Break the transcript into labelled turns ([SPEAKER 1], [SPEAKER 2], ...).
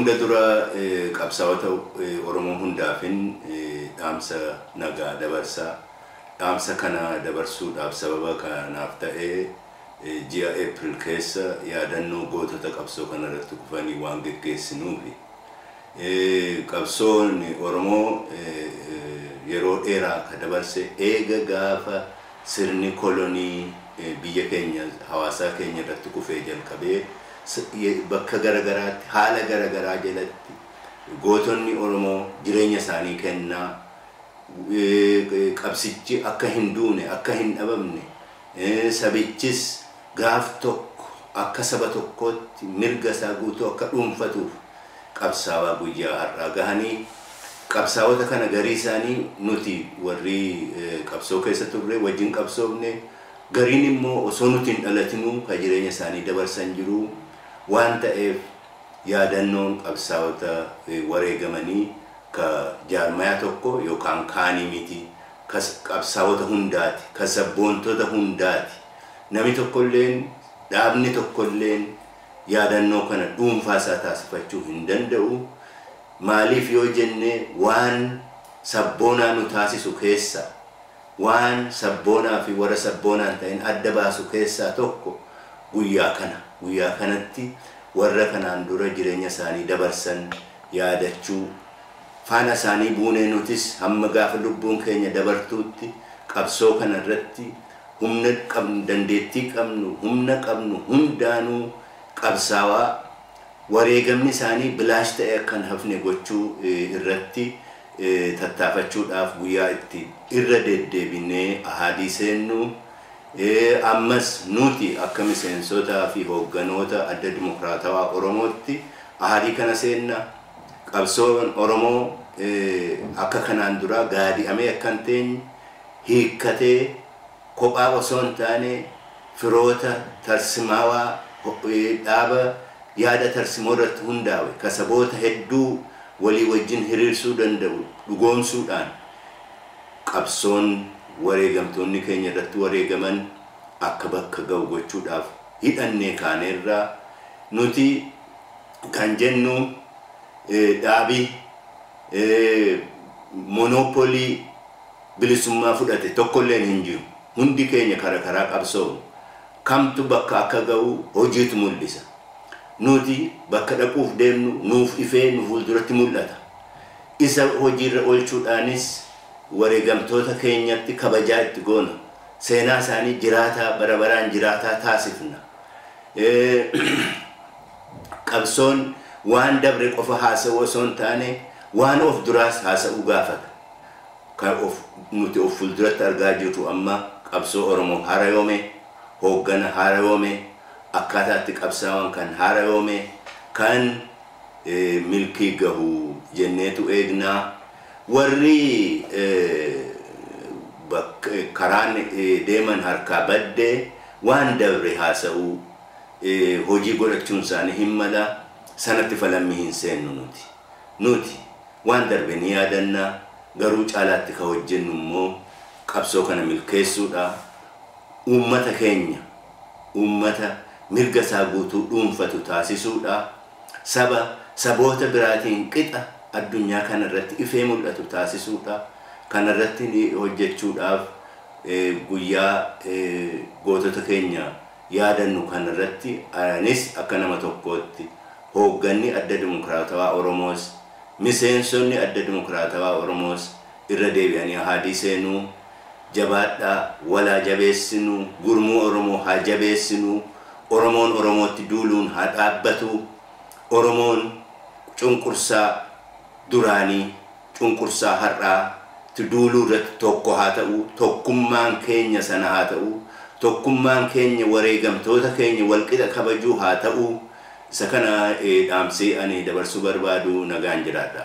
[SPEAKER 1] hunda dura qabsaa'ota Oromoo hundaafin dhaamsa nagaa dabarsaa. Dhaamsa kana dabarsuudhaaf sababa kanaaf ta'ee ji'a April keessa yaadannoo gootota qabsoo kana irratti kufanii waan geggeessinuufi qabsoon Oromoo yeroo dheeraa ka dabarse eega gaafa sirni kolonii biyya keenya hawaasaa keenya irratti kufee jalqabee bakka garagaraatti haala garagaraa jalatti gootonni Oromoo jireenya isaanii kennaa qabsichi akka hin duune akka hin dhabamne sabichis gaaf tokko akka saba tokkootti mirga isaa guutuu akka dhuunfatuuf qabsaawaa guyyaa har'aa gahanii qabsaawota kana garii isaanii nuti warri qabsoo keessa turre wajjin qabsoofne gariin immoo osoo nuti hin dhalatinuu ka jireenya isaanii dabarsan jiru waan ta'eef yaadannoon qabsaawota wareegamanii ka jaarmaya tokko yookaan kaanii miti ka qabsaawota hundaati ka sabboontota hundaati nami tokkolleen dhaabni tokkolleen yaadannoo kana dhuunfaa isaa taasifachuu hin danda'u maaliif yoo jenne waan sabboonaa nu taasisu keessa waan sabboonaa fi warra sabboonaan ta'in adda baasu keessaa tokko guyyaa kanatti warra kanaan dura jireenya isaanii dabarsan yaadachuu faana isaanii buunee nutis hamma gaafa lubbuun keenya dabartuutti qabsoo kana irratti humna qabnu dandeettii qabnu humna qabnu hundaanuu qabsaawaa wareegamni isaanii bilaash ta'e akkan hafne gochuu irratti tattaafachuudhaaf guyyaa itti irra deddeebinee ahadii seennu ammas nuti akka miseensotaa fi hoogganoota adda dimokiraatawaa Oromootti ahadii kana seenna qabsoon Oromoo akka kanaan dura gaadi'amee akkan teenye hiikkatee kophaa osoo hin taane firoota tarsimaawaa dhaaba yaada tarsimoo irratti hundaa'e ka saboota hedduu walii wajjin hiriirsuu danda'u dhugoomsuudhaan qabsoon wareegamtoonni keenya irratti wareegaman akka bakka ga'u gochuudhaaf hidhannee kaaneerraa nuti kan jennu dhaabii monopolii bilisummaa fudhate tokkolleen hin jiru hundi keenya karaa qabsoo kamtu bakka akka ga'u hojiitu mul'isa nuti bakka dhaquuf deemnu nuuf ifee nu fuulduratti mul'ata isa hojiirra oolchuudhaanis wareegamtoota keenyatti kabajaa itti goona seenaa isaanii jiraataa barabaraan jiraataa taasifna qabsoon waan dabre qofa haasa'uu osoo hin taane waan of duraas haasa'uu gaafata kan nuti of fuulduratti argaa jirru amma qabsoo Oromoo haarayoome hooggana haarayoome akkaataatti qabsaawwan kan haarayoome kan milkii gahu jenneetu eegnaa warri karaan deeman harkaa baddee waan dabre haasa'uu hojii godhachuun isaanii hin mala sanatti falammii hin seennu nuti waan darbe ni yaadannaa garuu caalaatti ka hojjennu immoo qabsoo kana milkeessuudha uummata keenya uummata mirga isaa guutuu dhuunfatu taasisuudha saboota biraatiin qixa addunyaa kana irratti ifee mul'atu taasisuudha kana irratti hojjechuudhaaf guyyaa gootota keenya yaadannu kana irratti anis akka nama tokkootti hoogganni adda dimokiraatawaa Oromoos miseensonni adda dimokiraatawaa Oromoos irra deebi'anii ahadii seenuu jabaadhaa walaa jabeessinuu gurmuu Oromoo haa jabeessinuu Oromoon Oromootti duuluun haa dhaabbatu Oromoon cunqursaa duraanii cunqursaa har'aa duuluu irratti tokko haa ta'u tokkummaan keenya sana haa ta'u tokkummaan keenya wareegamtoota keenya walqixa kabajuu haa ta'u isa kana dhaamsee ani dabarsuu barbaadu nagaan jiraadha.